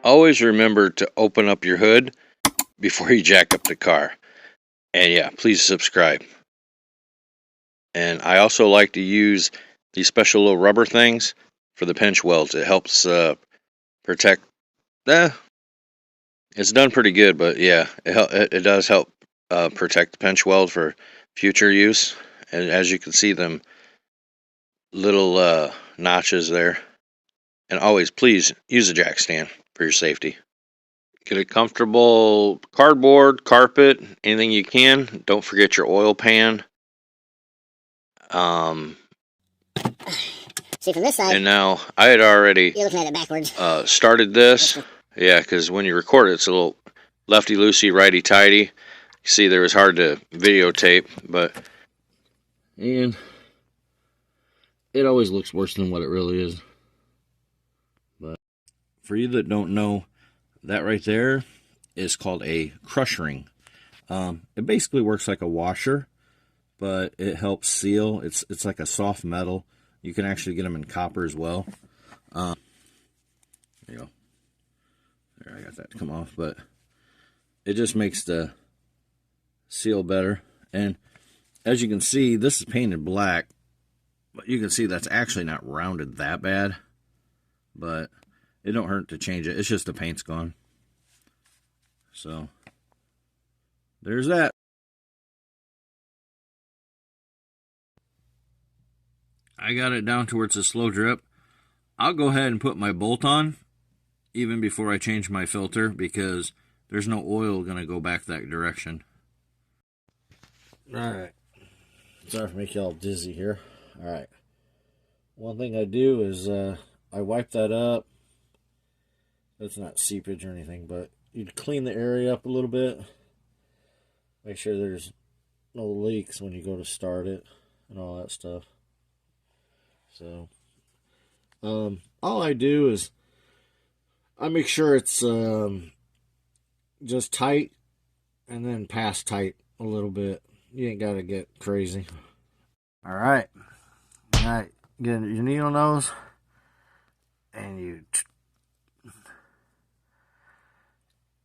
Always remember to open up your hood before you jack up the car. And yeah, please subscribe. And I also like to use these special little rubber things for the pinch welds. It helps protect. It's done pretty good, but yeah, it does help protect the pinch weld for future use. And as you can see, them little notches there. And always, please use a jack stand for your safety. Get a comfortable cardboard, carpet, anything you can. Don't forget your oil pan. See, from this side. And now I had already you're looking at it backwards. Started this. Yeah, because when you record it, it's a little lefty-loosey, righty-tighty. You see, there was hard to videotape, but... And it always looks worse than what it really is. But for you that don't know, that right there is called a crush ring. It basically works like a washer, but it helps seal. It's like a soft metal. You can actually get them in copper as well. There you go. There, I got that to come off, but it just makes the seal better. And as you can see, this is painted black, but you can see that's actually not rounded that bad, but it don't hurt to change it. It's just the paint's gone. So there's that. I got it down to where it's a slow drip. I'll go ahead and put my bolt on even before I change my filter, because there's no oil going to go back that direction. Alright. Sorry for making you all dizzy here. Alright. One thing I do is I wipe that up. That's not seepage or anything, but you'd clean the area up a little bit. Make sure there's no leaks when you go to start it and all that stuff. So, all I do is I make sure it's just tight and then pass tight a little bit. You ain't got to get crazy. All right. Get your needle nose and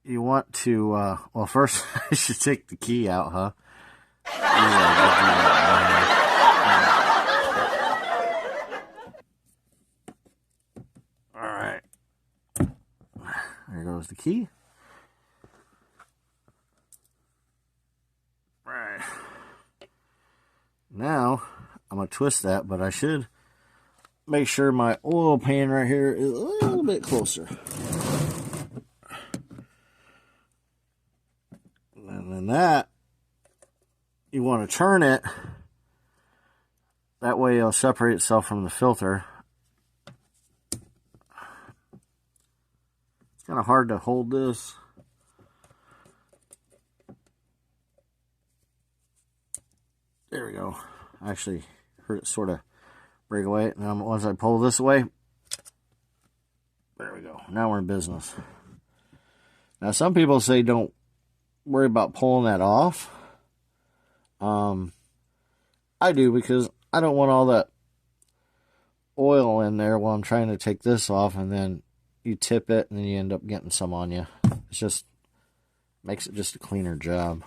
you want to, well, first I should take the key out, huh? Alright. There goes the key. Right. Now, I'm going to twist that, but I should make sure my oil pan right here is a little bit closer. And then that, you want to turn it. That way it'll separate itself from the filter. It's kind of hard to hold this. There we go. I actually heard it sort of break away. Now once I pull this away, there we go. Now we're in business. Now some people say don't worry about pulling that off. I do, because I don't want all that oil in there while I'm trying to take this off, and then you tip it and then you end up getting some on you. It's just makes it just a cleaner job.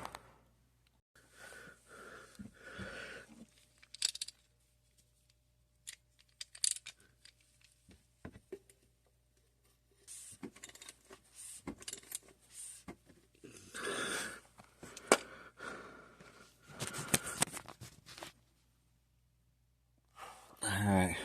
Alright.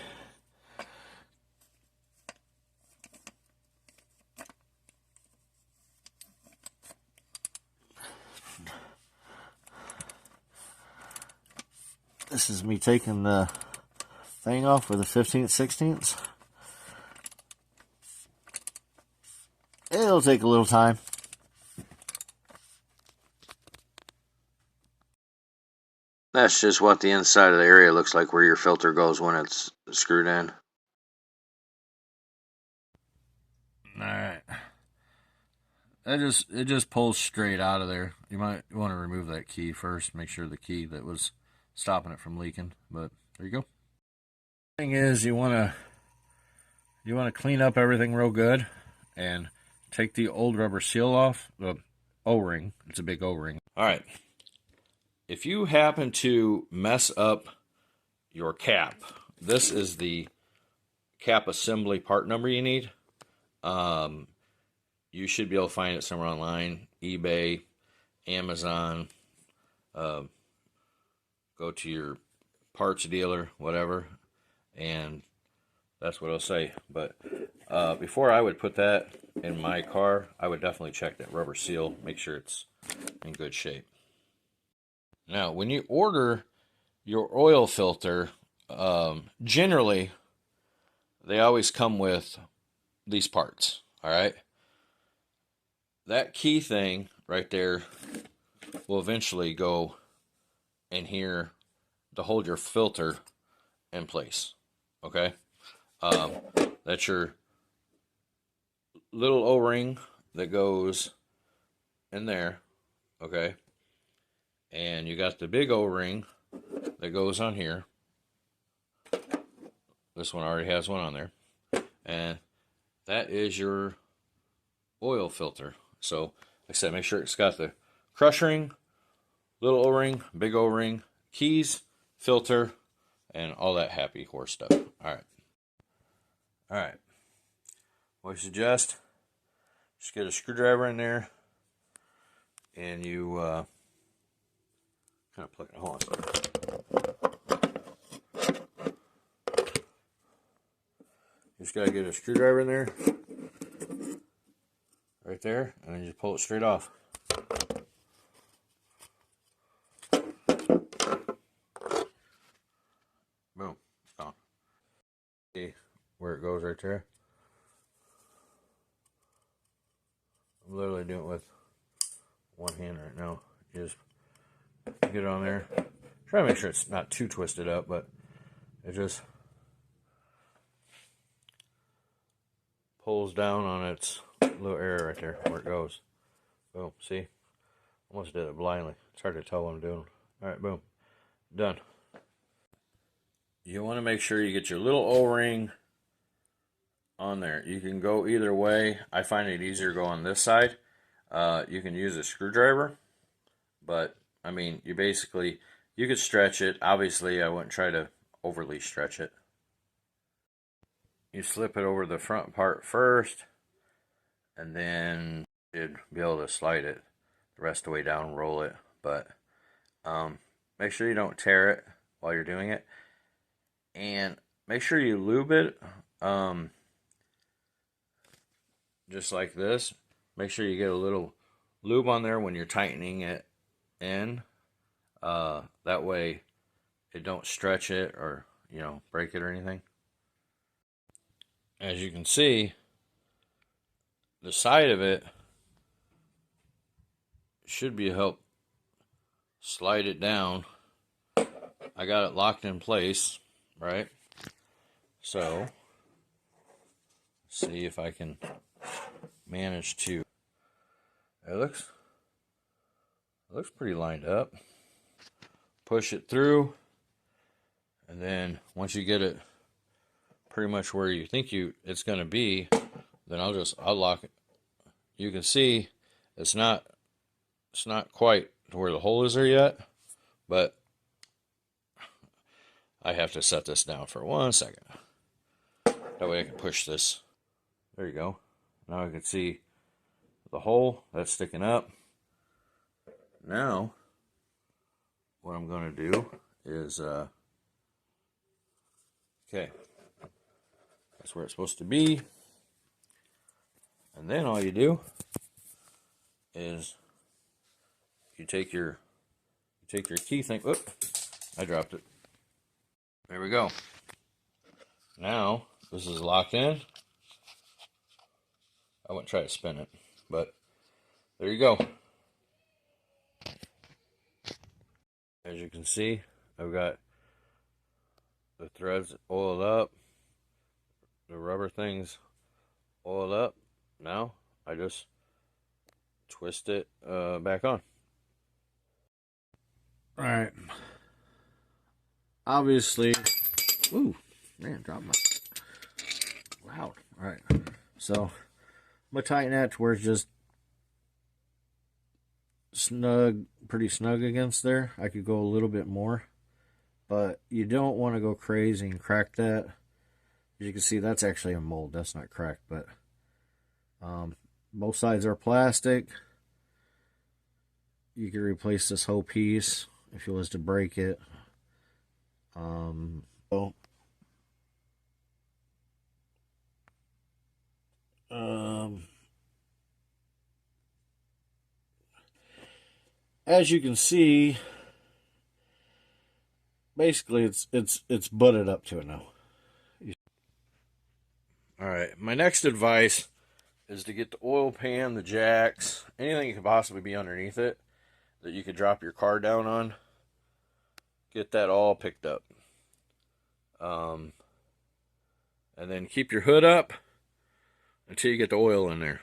This is me taking the thing off with the 15/16. It'll take a little time. That's just what the inside of the area looks like where your filter goes when it's screwed in. Alright. it just pulls straight out of there. You might want to remove that key first, make sure the key that was stopping it from leaking. But there you go. Thing is, you want to clean up everything real good and take the old rubber seal off, the O-ring. It's a big O-ring. All right. If you happen to mess up your cap, this is the cap assembly part number you need. You should be able to find it somewhere online, eBay, Amazon. Go to your parts dealer, whatever, and that's what it'll say. But before I would put that in my car, I would definitely check that rubber seal, make sure it's in good shape. Now, when you order your oil filter, generally, they always come with these parts, all right? That key thing right there will eventually go in here to hold your filter in place, okay? That's your little O-ring that goes in there, okay? And you got the big O-ring that goes on here. This one already has one on there. And that is your oil filter. So, like I said, make sure it's got the crush ring, little O-ring, big O-ring, keys, filter, and all that happy horse stuff. All right. What I suggest, just get a screwdriver in there, and you kind of plug it. Hold on. Just got to get a screwdriver in there, right there, and then you just pull it straight off. Boom, it's gone. See where it goes right there? I'm literally doing it with one hand right now. You just get it on there. Try to make sure it's not too twisted up, but it just pulls down on its little area right there where it goes. Boom, see? Almost did it blindly. It's hard to tell what I'm doing. Alright, boom. Done. You want to make sure you get your little O-ring on there. You can go either way. I find it easier to go on this side. You can use a screwdriver, but I mean, you could stretch it. Obviously, I wouldn't try to overly stretch it. You slip it over the front part first, and then you'd be able to slide it the rest of the way down, roll it. But make sure you don't tear it while you're doing it, and make sure you lube it just like this. Make sure you get a little lube on there when you're tightening it in. That way it don't stretch it or, break it or anything. As you can see, the side of it should be help slide it down. I got it locked in place, right? So, see if I can manage to. It looks pretty lined up. Push it through, and then once you get it pretty much where you think it's going to be, then I'll lock it. You can see it's not quite to where the hole is there yet, but I have to set this down for 1 second. That way I can push this. There you go. Now I can see the hole that's sticking up. Now what I'm going to do is okay, that's where it's supposed to be. And then all you do is you take your key thing. Oop, I dropped it. There we go. Now this is locked in. I wouldn't try to spin it, but there you go. As you can see, I've got the threads oiled up, the rubber things oiled up. Now I just twist it back on. All right. Obviously, ooh, man, dropped my loud. All right, so I'm gonna tighten that to where it's just snug, pretty snug against there. I could go a little bit more, but you don't want to go crazy and crack that. As you can see, that's actually a mold. That's not cracked, but both sides are plastic. You could replace this whole piece if you was to break it. As you can see, basically it's butted up to it now. All right, my next advice is to get the oil pan, the jacks, anything that could possibly be underneath it that you could drop your car down on. Get that all picked up. And then keep your hood up until you get the oil in there.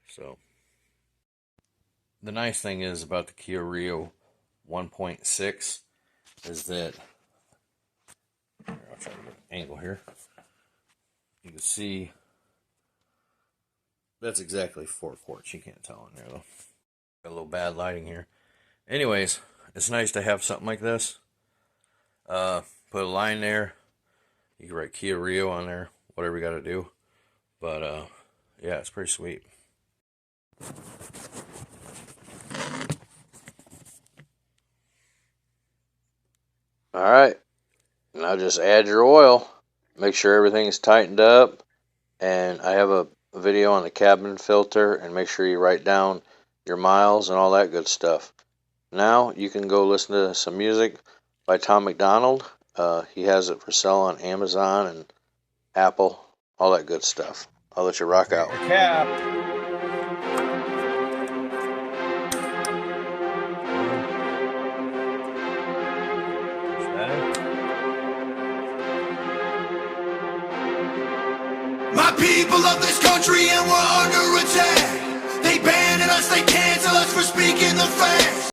So, the nice thing is about the Kia Rio 1.6 is that, I'll try to get an angle here. You can see that's exactly 4 quarts. You can't tell in there though. Got a little bad lighting here. Anyways, it's nice to have something like this. Put a line there. You can write Kia Rio on there, whatever you got to do. But yeah, it's pretty sweet. All right, now just add your oil. Make sure everything's tightened up. And I have a video on the cabin filter, and make sure you write down your miles and all that good stuff. Now you can go listen to some music by Tom McDonald. He has it for sale on Amazon and Apple, all that good stuff. I'll let you rock out. Cap. My people of this country and we're under attack. They banning us, they cancel us for speaking the facts.